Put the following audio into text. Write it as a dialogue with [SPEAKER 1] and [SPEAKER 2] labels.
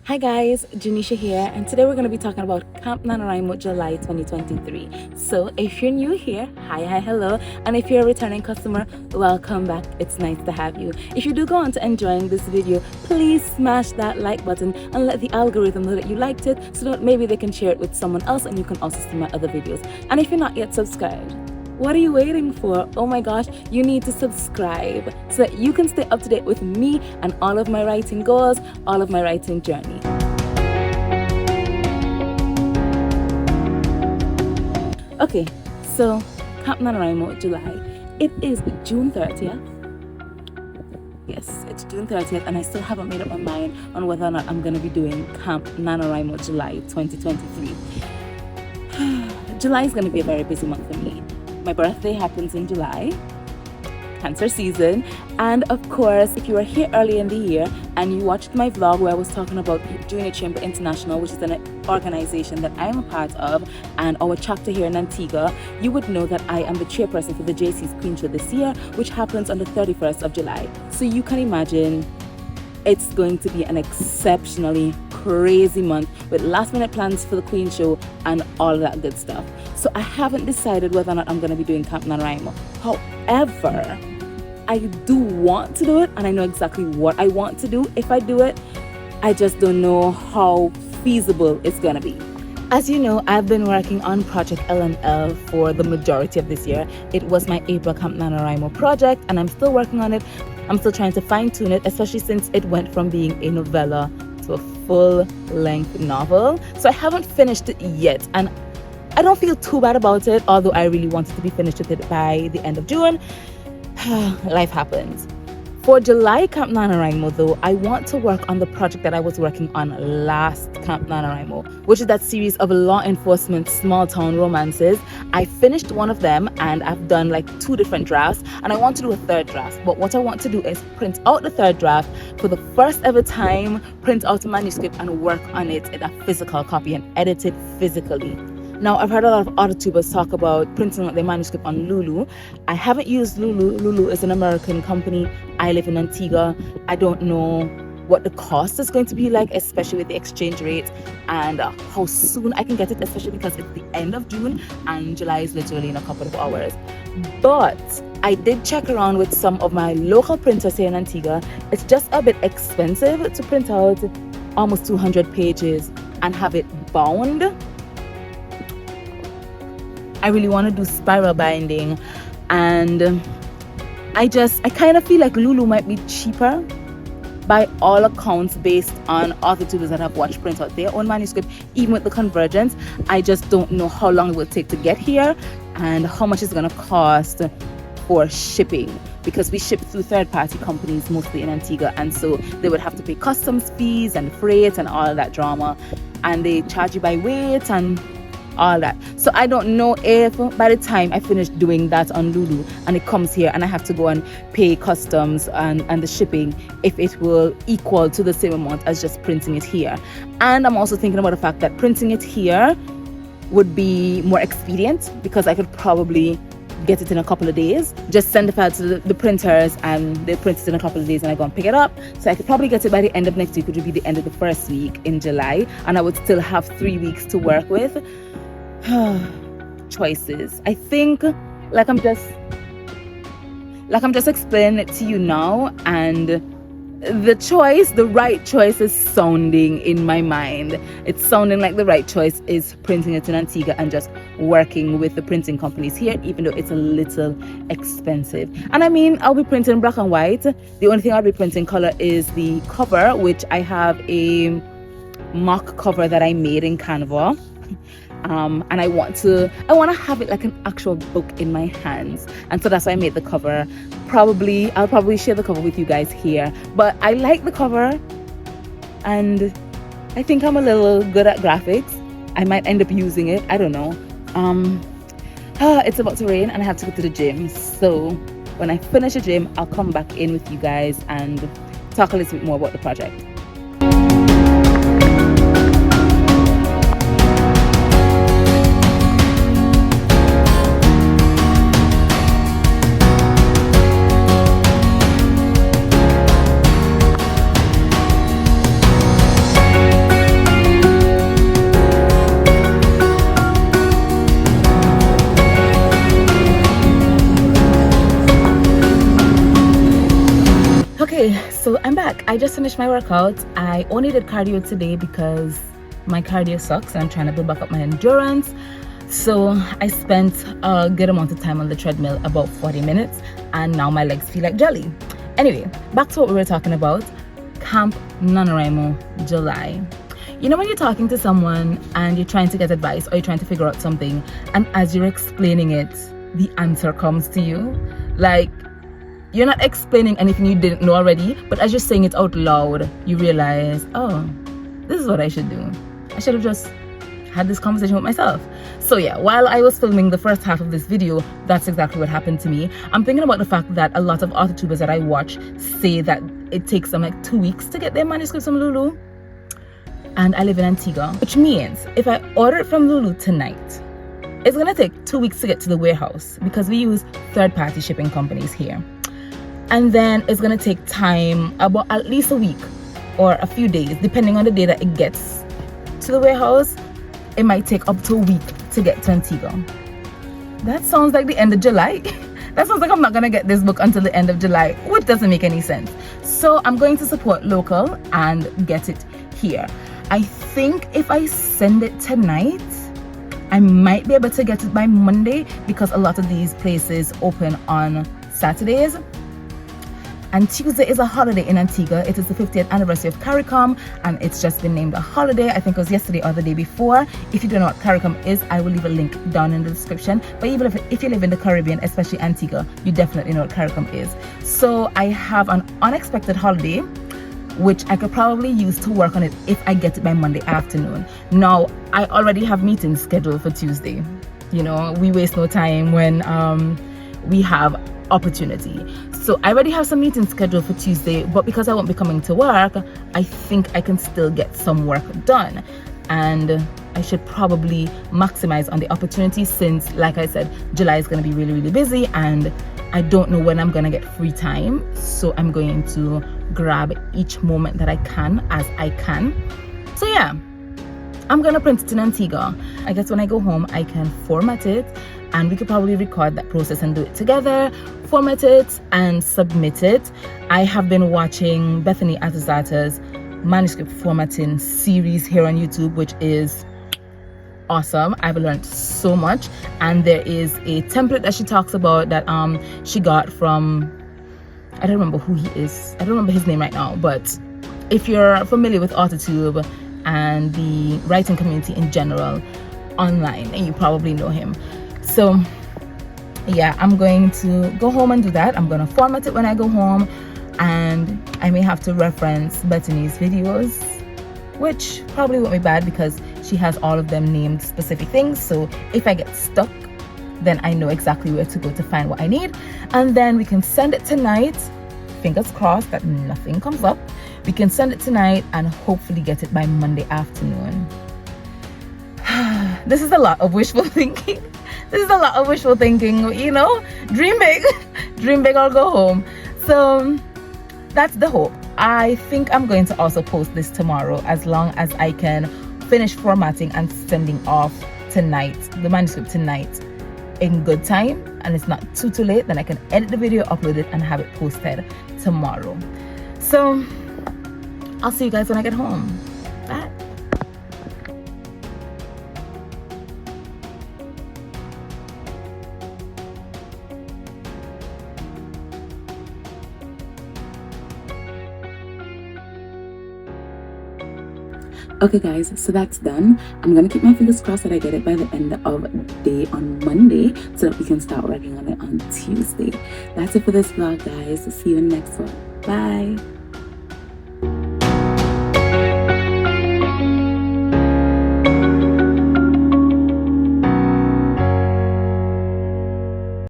[SPEAKER 1] Hi guys, Janisha here, and today we're going to be talking about Camp NaNoWriMo July 2023. So if you're new here, hi, hello, and if you're a returning customer, welcome back. It's nice to have you. If you do go on to enjoying this video, please smash that like button and let the algorithm know that you liked it so that maybe they can share it with someone else and you can also see my other videos. And if you're not yet subscribed, what are you waiting for? Oh my gosh, you need to subscribe so that you can stay up to date with me and all of my writing goals, all of my writing journey. Okay, so Camp NaNoWriMo July. It is June 30th. Yes, it's June 30th, and I still haven't made up my mind on whether or not I'm going to be doing Camp NaNoWriMo July 2023. July is going to be a very busy month for me. My birthday happens in July, Cancer season, and of course, if you were here early in the year and you watched my vlog where I was talking about Junior Chamber International, which is an organization that I'm a part of, and our chapter here in Antigua, you would know that I am the chairperson for the JC's Queen Show this year, which happens on the 31st of July. So you can imagine it's going to be an exceptionally crazy month with last minute plans for the Queen Show and all that good stuff. So I haven't decided whether or not I'm going to be doing Camp NaNoWriMo. However, I do want to do it, and I know exactly what I want to do if I do it. I just don't know how feasible it's going to be. As you know, I've been working on Project LML for the majority of this year. It was my April Camp NaNoWriMo project, and I'm still working on it. I'm still trying to fine-tune it, especially since it went from being a novella to a full-length novel. So I haven't finished it yet, and I don't feel too bad about it, although I really wanted to be finished with it by the end of June. Life happens. For July Camp NaNoWriMo, though, I want to work on the project that I was working on last Camp NaNoWriMo, which is that series of law enforcement small town romances. I finished one of them, and I've done like 2 different drafts, and I want to do a 3rd draft. But what I want to do is print out the 3rd draft for the first ever time, print out a manuscript and work on it in a physical copy and edit it physically. Now, I've heard a lot of other tubers talk about printing out their manuscript on Lulu. I haven't used Lulu. Lulu is an American company. I live in Antigua. I don't know what the cost is going to be like, especially with the exchange rate, and how soon I can get it, especially because it's the end of June and July is literally in a couple of hours. But I did check around with some of my local printers here in Antigua. It's just a bit expensive to print out almost 200 pages and have it bound. I really want to do spiral binding, and I kind of feel like Lulu might be cheaper by all accounts based on other tubers that have watched print out their own manuscript, even with the convergence. I just don't know how long it will take to get here and how much it's going to cost for shipping, because we ship through third-party companies mostly in Antigua, and so they would have to pay customs fees and freight and all that drama, and they charge you by weight and all that. So I don't know if by the time I finish doing that on Lulu and it comes here and I have to go and pay customs and the shipping, if it will equal to the same amount as just printing it here. And I'm also thinking about the fact that printing it here would be more expedient, because I could probably get it in a couple of days, just send the file to the printers and they print it in a couple of days and I go and pick it up. So I could probably get it by the end of next week, which would be the end of the first week in July, and I would still have 3 weeks to work with. Choices. I think like I'm just explaining it to you now, and the right choice is sounding in my mind. It's sounding like the right choice is printing it in Antigua and just working with the printing companies here, even though it's a little expensive. And I mean, I'll be printing black and white. The only thing I'll be printing color is the cover, which I have a mock cover that I made in Canva. And I want to have it like an actual book in my hands, and so that's why I made the cover. I'll probably share the cover with you guys here, but I like the cover, and I think I'm a little good at graphics. I might end up using it, I don't know. It's about to rain and I have to go to the gym, so when I finish the gym I'll come back in with you guys and talk a little bit more about the project. So I'm back. I just finished my workout. I only did cardio today because my cardio sucks and I'm trying to build back up my endurance. So I spent a good amount of time on the treadmill, about 40 minutes, and now my legs feel like jelly. Anyway, back to what we were talking about, Camp NaNoWriMo July. You know when you're talking to someone and you're trying to get advice or you're trying to figure out something, and as you're explaining it, the answer comes to you? Like, you're not explaining anything you didn't know already, but as you're saying it out loud, you realize, oh, this is what I should do. I should have just had this conversation with myself. So yeah, while I was filming the first half of this video, that's exactly what happened to me. I'm thinking about the fact that a lot of author-tubers that I watch say that it takes them like 2 weeks to get their manuscripts from Lulu. And I live in Antigua, which means if I order it from Lulu tonight, it's gonna take 2 weeks to get to the warehouse because we use third-party shipping companies here. And then it's gonna take time, about at least a week or a few days, depending on the day that it gets to the warehouse. It might take up to a week to get to Antigua. That sounds like the end of July. That sounds like I'm not gonna get this book until the end of July, which doesn't make any sense. So I'm going to support local and get it here. I think if I send it tonight, I might be able to get it by Monday because a lot of these places open on Saturdays. And Tuesday is a holiday in Antigua. It is the 50th anniversary of CARICOM, and it's just been named a holiday. I think it was yesterday or the day before. If you don't know what CARICOM is, I will leave a link down in the description. But even if you live in the Caribbean, especially Antigua, you definitely know what CARICOM is. So I have an unexpected holiday, which I could probably use to work on it if I get it by Monday afternoon. Now, I already have meetings scheduled for Tuesday. You know, we waste no time when we have opportunity. So I already have some meetings scheduled for Tuesday, but because I won't be coming to work, I think I can still get some work done. And I should probably maximize on the opportunity since, like I said, July is going to be really, really busy and I don't know when I'm going to get free time. So I'm going to grab each moment that I can as I can. So yeah, I'm going to print it in Antigua. I guess when I go home, I can format it and we could probably record that process and do it together, format it and submit it. I have been watching Bethany Atazata's manuscript formatting series here on YouTube, which is awesome. I've learned so much, and there is a template that she talks about that she got from, I don't remember who he is, I don't remember his name right now, but if you're familiar with AuthorTube and the writing community in general online, and you probably know him. So yeah, I'm going to go home and do that. I'm going to format it when I go home, and I may have to reference Bethany's videos, which probably won't be bad because she has all of them named specific things. So if I get stuck, then I know exactly where to go to find what I need. And then we can send it tonight. Fingers crossed that nothing comes up. We can send it tonight and hopefully get it by Monday afternoon. This is a lot of wishful thinking. This is a lot of wishful thinking, you know, dream big, dream big or go home. So that's the hope. I think I'm going to also post this tomorrow as long as I can finish formatting and sending off tonight, the manuscript tonight in good time, and it's not too late. Then I can edit the video, upload it and have it posted tomorrow. So I'll see you guys when I get home. Bye. Okay guys, so that's done. I'm gonna keep my fingers crossed that I get it by the end of the day on Monday so that we can start working on it on Tuesday. That's it for this vlog, guys. See you in the next one. Bye.